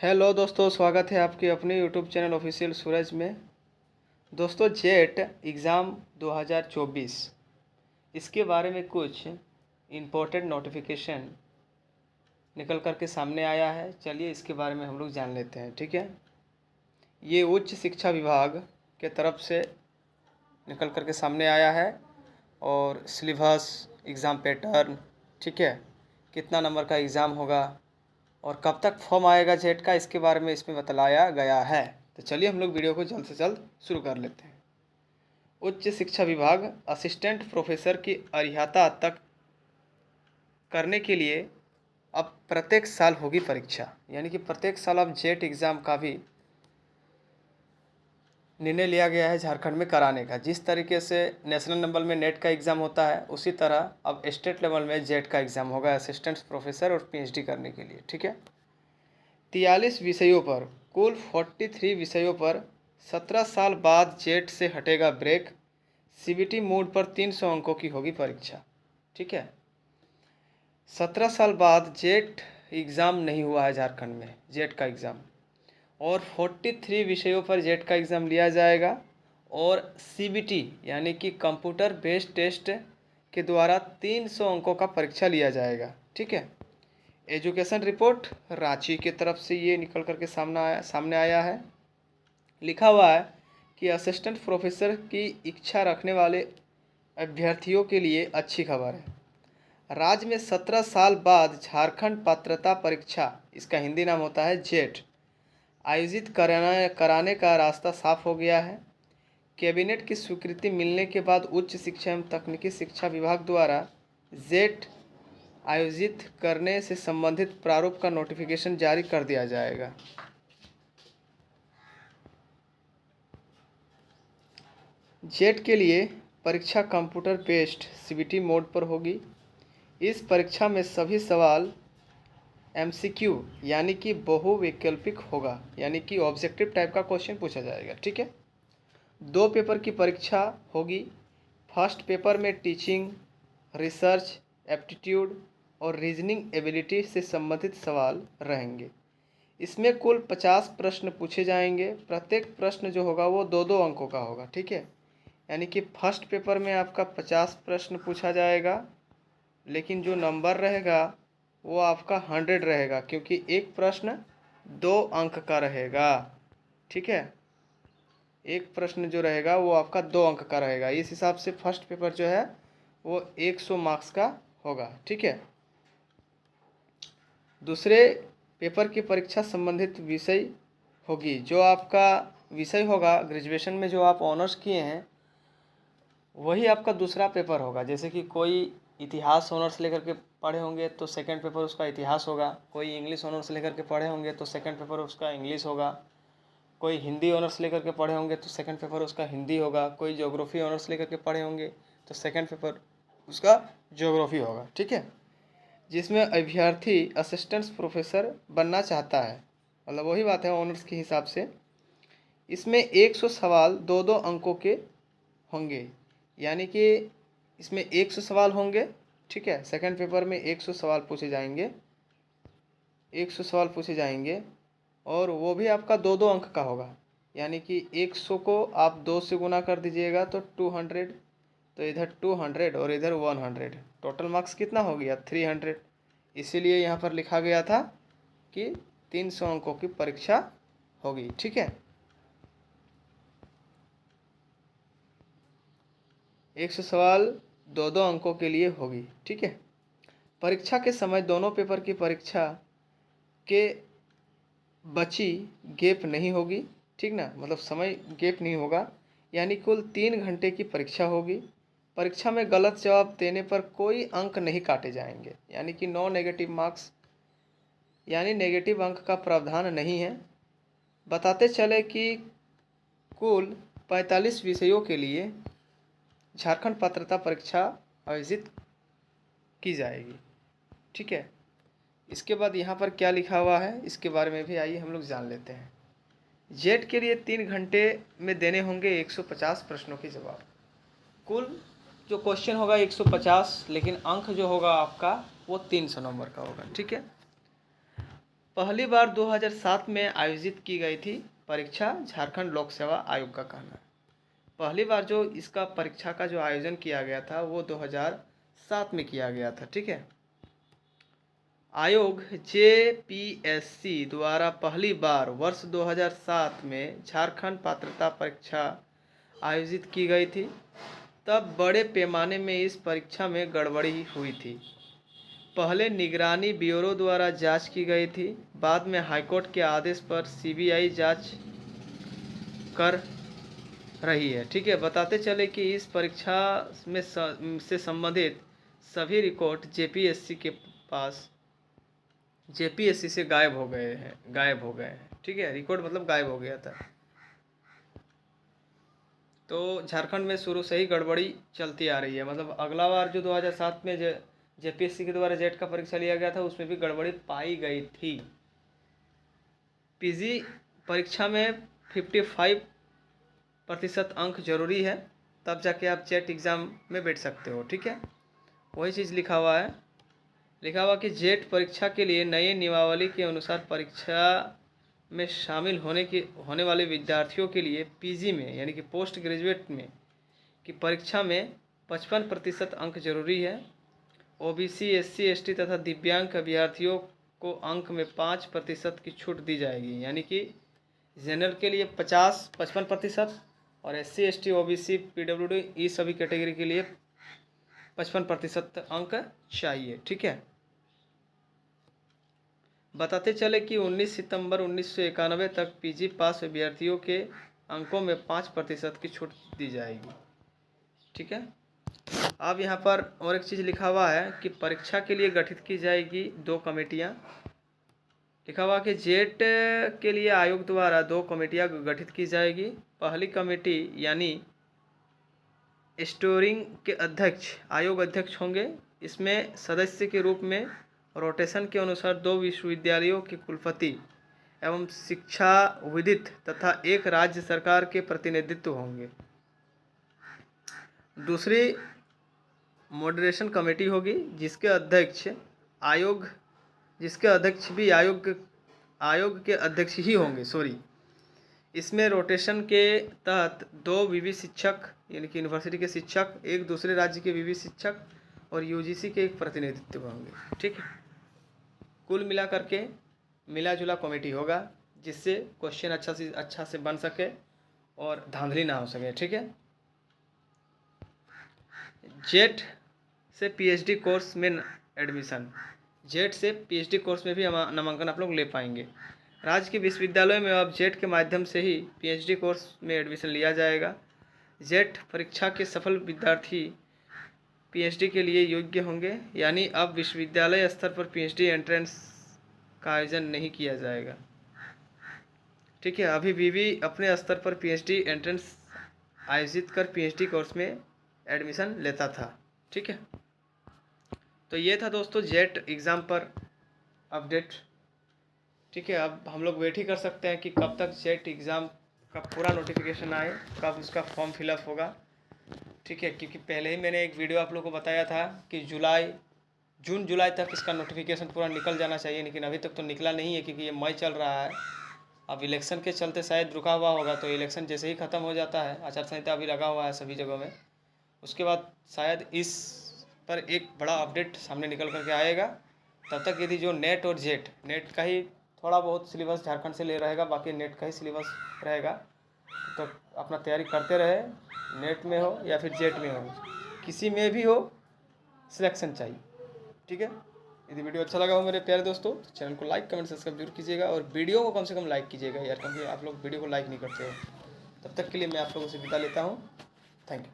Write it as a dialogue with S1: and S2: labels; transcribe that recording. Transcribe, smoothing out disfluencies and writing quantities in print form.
S1: Hello दोस्तों, स्वागत है आपके अपने यूट्यूब चैनल ऑफिशियल सूरज में। दोस्तों, जेट एग्ज़ाम 2024 इसके बारे में कुछ इम्पोर्टेंट नोटिफिकेशन निकल कर के सामने आया है। चलिए इसके बारे में हम लोग जान लेते हैं। ठीक है, ये उच्च शिक्षा विभाग के तरफ से निकल कर के सामने आया है और सिलेबस, एग्ज़ाम पैटर्न, ठीक है, कितना नंबर का एग्ज़ाम होगा और कब तक फॉर्म आएगा जेट का, इसके बारे में इसमें बतलाया गया है। तो चलिए हम लोग वीडियो को जल्द से जल्द शुरू कर लेते हैं। उच्च शिक्षा विभाग असिस्टेंट प्रोफेसर की अर्हता तक करने के लिए अब प्रत्येक साल होगी परीक्षा, यानी कि प्रत्येक साल अब जेट एग्ज़ाम का भी निर्णय लिया गया है झारखंड में कराने का। जिस तरीके से नेशनल लेवल में नेट का एग्ज़ाम होता है, उसी तरह अब स्टेट लेवल में जेट का एग्ज़ाम होगा असिस्टेंट प्रोफेसर और पीएचडी करने के लिए। ठीक है, 43 विषयों पर, कुल 43 विषयों पर 17 साल बाद जेट से हटेगा ब्रेक। सीबीटी मोड पर 300 अंकों की होगी परीक्षा। ठीक है, 17 साल बाद जेट एग्ज़ाम नहीं हुआ है झारखंड में, जेट का एग्ज़ाम, और 43 विषयों पर जेट का एग्ज़ाम लिया जाएगा और सीबीटी यानी कि कंप्यूटर बेस्ड टेस्ट के द्वारा 300 अंकों का परीक्षा लिया जाएगा। ठीक है, एजुकेशन रिपोर्ट रांची की तरफ से ये निकल करके सामने आया है। लिखा हुआ है कि असिस्टेंट प्रोफेसर की इच्छा रखने वाले अभ्यर्थियों के लिए अच्छी खबर है। राज्य में 17 साल बाद झारखंड पात्रता परीक्षा, इसका हिंदी नाम होता है जेट, आयोजित कराने का रास्ता साफ हो गया है। कैबिनेट की स्वीकृति मिलने के बाद उच्च शिक्षा एवं तकनीकी शिक्षा विभाग द्वारा जेट आयोजित करने से संबंधित प्रारूप का नोटिफिकेशन जारी कर दिया जाएगा। जेट के लिए परीक्षा कंप्यूटर बेस्ड सीबीटी मोड पर होगी। इस परीक्षा में सभी सवाल एमसीक्यू यानी कि बहुविकल्पिक होगा, यानी कि ऑब्जेक्टिव टाइप का क्वेश्चन पूछा जाएगा। ठीक है, 2 पेपर की परीक्षा होगी। फर्स्ट पेपर में टीचिंग, रिसर्च, एप्टीट्यूड और रीजनिंग एबिलिटी से संबंधित सवाल रहेंगे। इसमें कुल 50 प्रश्न पूछे जाएंगे। प्रत्येक प्रश्न जो होगा वो 2-2 अंकों का होगा। ठीक है, यानी कि फर्स्ट पेपर में आपका 50 प्रश्न पूछा जाएगा, लेकिन जो नंबर रहेगा वो आपका 100 रहेगा, क्योंकि एक प्रश्न 2 अंक का रहेगा। ठीक है, एक प्रश्न जो रहेगा वो आपका 2 अंक का रहेगा। इस हिसाब से फर्स्ट पेपर जो है वो 100 मार्क्स का होगा। ठीक है, दूसरे पेपर की परीक्षा संबंधित विषय होगी। जो आपका विषय होगा ग्रेजुएशन में, जो आप ऑनर्स किए हैं, वही आपका दूसरा पेपर होगा। जैसे कि कोई इतिहास ऑनर्स लेकर के पढ़े होंगे तो सेकंड पेपर उसका इतिहास होगा। कोई इंग्लिश ऑनर्स लेकर के पढ़े होंगे तो सेकंड पेपर उसका इंग्लिश होगा। कोई हिंदी ऑनर्स लेकर के पढ़े होंगे तो सेकंड पेपर उसका हिंदी होगा। कोई ज्योग्राफी ऑनर्स लेकर के पढ़े होंगे तो सेकंड पेपर उसका ज्योग्राफी होगा। ठीक है, जिसमें अभ्यर्थी असिस्टेंट प्रोफेसर बनना चाहता है, मतलब वही बात है ऑनर्स के हिसाब से। इसमें 100 सवाल 2-2 अंकों के होंगे, यानी कि इसमें 100 सवाल होंगे। ठीक है, सेकंड पेपर में 100 सवाल पूछे जाएंगे, 100 सवाल पूछे जाएंगे और वो भी आपका 2-2 अंक का होगा। यानी कि 100 को आप 2 से गुना कर दीजिएगा तो 200, तो इधर 200 और इधर 100, टोटल मार्क्स कितना हो गया 300। इसीलिए यहाँ पर लिखा गया था कि 300 अंकों की परीक्षा होगी। ठीक है, 100 सवाल 2-2 अंकों के लिए होगी। ठीक है, परीक्षा के समय दोनों पेपर की परीक्षा के बची गैप नहीं होगी। ठीक ना, मतलब समय गैप नहीं होगा, यानी कुल 3 घंटे की परीक्षा होगी। परीक्षा में गलत जवाब देने पर कोई अंक नहीं काटे जाएंगे, यानी कि नो नेगेटिव मार्क्स, यानी नेगेटिव अंक का प्रावधान नहीं है। बताते चले कि कुल 45 विषयों के लिए झारखंड पात्रता परीक्षा आयोजित की जाएगी। ठीक है, इसके बाद यहाँ पर क्या लिखा हुआ है इसके बारे में भी आइए हम लोग जान लेते हैं। जेट के लिए 3 घंटे में देने होंगे 150 प्रश्नों के जवाब। कुल जो क्वेश्चन होगा 150, लेकिन अंक जो होगा आपका वो 300 नंबर का होगा। ठीक है, पहली बार 2007 में आयोजित की गई थी परीक्षा, झारखंड लोक सेवा आयोग का कहना है। पहली बार जो इसका परीक्षा का जो आयोजन किया गया था वो 2007 में किया गया था। ठीक है। आयोग जेपीएससी द्वारा पहली बार वर्ष 2007 में झारखंड पात्रता परीक्षा आयोजित की गई थी। तब बड़े पैमाने में इस परीक्षा में गड़बड़ी हुई थी। पहले निगरानी ब्यूरो द्वारा जांच की गई थी, बाद में हाईकोर्ट के आदेश पर सीबीआई जांच कर रही है। ठीक है। बताते चले कि इस परीक्षा में से संबंधित सभी रिकॉर्ड जेपीएससी से गायब हो गए हैं। ठीक है। रिकॉर्ड मतलब गायब हो गया था। तो झारखंड में शुरू से ही गड़बड़ी चलती आ रही है। मतलब अगला बार जो 2007 में जेपीएससी के द्वारा जेट का परीक्षा लिया गया था उसमें भी गड़बड़ी पाई गई थी। पीजी परीक्षा में 55% अंक जरूरी है, तब जाके आप जेट एग्ज़ाम में बैठ सकते हो। ठीक है। वही चीज़ लिखा हुआ कि जेट परीक्षा के लिए नए नियमावली के अनुसार परीक्षा में शामिल होने वाले विद्यार्थियों के लिए पीजी में यानी कि पोस्ट ग्रेजुएट में की परीक्षा में 55% अंक जरूरी है। ओबीसी, एससी, एसटी तथा दिव्यांग अभ्यर्थियों को अंक में 5% की छूट दी जाएगी। यानी कि जनरल के लिए 55% और एससी, एसटी, ओबीसी, पीडब्ल्यूडी ई सभी कैटेगरी के लिए 55% अंक चाहिए। ठीक है। बताते चले कि 19 सितंबर 1991 तक पीजी पास अभ्यर्थियों के अंकों में 5% की छूट दी जाएगी। ठीक है। अब यहाँ पर और एक चीज़ लिखा हुआ है कि परीक्षा के लिए गठित की जाएगी 2 कमेटियाँ। लिखा हुआ कि जेट के लिए आयोग द्वारा 2 कमेटियाँ गठित की जाएगी। पहली कमेटी यानी स्टोरिंग के अध्यक्ष आयोग अध्यक्ष होंगे। इसमें सदस्य के रूप में रोटेशन के अनुसार 2 विश्वविद्यालयों के कुलपति एवं शिक्षाविदित तथा एक राज्य सरकार के प्रतिनिधित्व होंगे। दूसरी मॉडरेशन कमेटी होगी जिसके अध्यक्ष भी आयोग के अध्यक्ष ही होंगे। इसमें रोटेशन के तहत 2 विवि शिक्षक यानी कि यूनिवर्सिटी के शिक्षक, एक दूसरे राज्य के विवि शिक्षक और यूजीसी के एक प्रतिनिधित्व होंगे। ठीक है। कुल मिला करके मिला जुला कमेटी होगा जिससे क्वेश्चन अच्छा से बन सके और धांधली ना हो सके। ठीक है। जेट से पीएचडी कोर्स में एडमिशन, जेट से पीएचडी कोर्स में भी नामांकन आप लोग ले पाएंगे। राज्य के विश्वविद्यालयों में अब जेट के माध्यम से ही पीएचडी कोर्स में एडमिशन लिया जाएगा। जेट परीक्षा के सफल विद्यार्थी पीएचडी के लिए योग्य होंगे। यानी अब विश्वविद्यालय स्तर पर पीएचडी एंट्रेंस का आयोजन नहीं किया जाएगा। ठीक है। अभी भी अपने स्तर पर पीएचडी एंट्रेंस आयोजित कर पीएचडी कोर्स में एडमिशन लेता था। ठीक है। तो ये था दोस्तों जेट एग्ज़ाम पर अपडेट। ठीक है। अब हम लोग वेट ही कर सकते हैं कि कब तक जेट एग्ज़ाम का पूरा नोटिफिकेशन आए, कब उसका फॉर्म फिलअप होगा। ठीक है। क्योंकि पहले ही मैंने एक वीडियो आप लोगों को बताया था कि जून जुलाई तक इसका नोटिफिकेशन पूरा निकल जाना चाहिए, लेकिन अभी तक तो निकला नहीं है क्योंकि ये मई चल रहा है। अब इलेक्शन के चलते शायद रुका हुआ होगा। तो इलेक्शन जैसे ही ख़त्म हो जाता है, आचार संहिता अभी लगा हुआ है सभी जगहों में, उसके बाद शायद इस पर एक बड़ा अपडेट सामने निकल करके आएगा। तब तक यदि जो नेट और जेट, नेट का ही थोड़ा बहुत सिलेबस झारखंड से ले रहेगा, बाकी नेट का ही सिलेबस रहेगा, तो अपना तैयारी करते रहे। नेट में हो या फिर जेट में हो, किसी में भी हो, सिलेक्शन चाहिए। ठीक है। यदि वीडियो अच्छा लगा हो मेरे प्यारे दोस्तों तो चैनल को लाइक, कमेंट, सब्सक्राइब जरूर कीजिएगा और वीडियो को कम से कम लाइक कीजिएगा यार, क्योंकि आप लोग वीडियो को लाइक नहीं करते हो। तब तक के लिए मैं आप लोगों से विदा लेता हूँ। Thank you.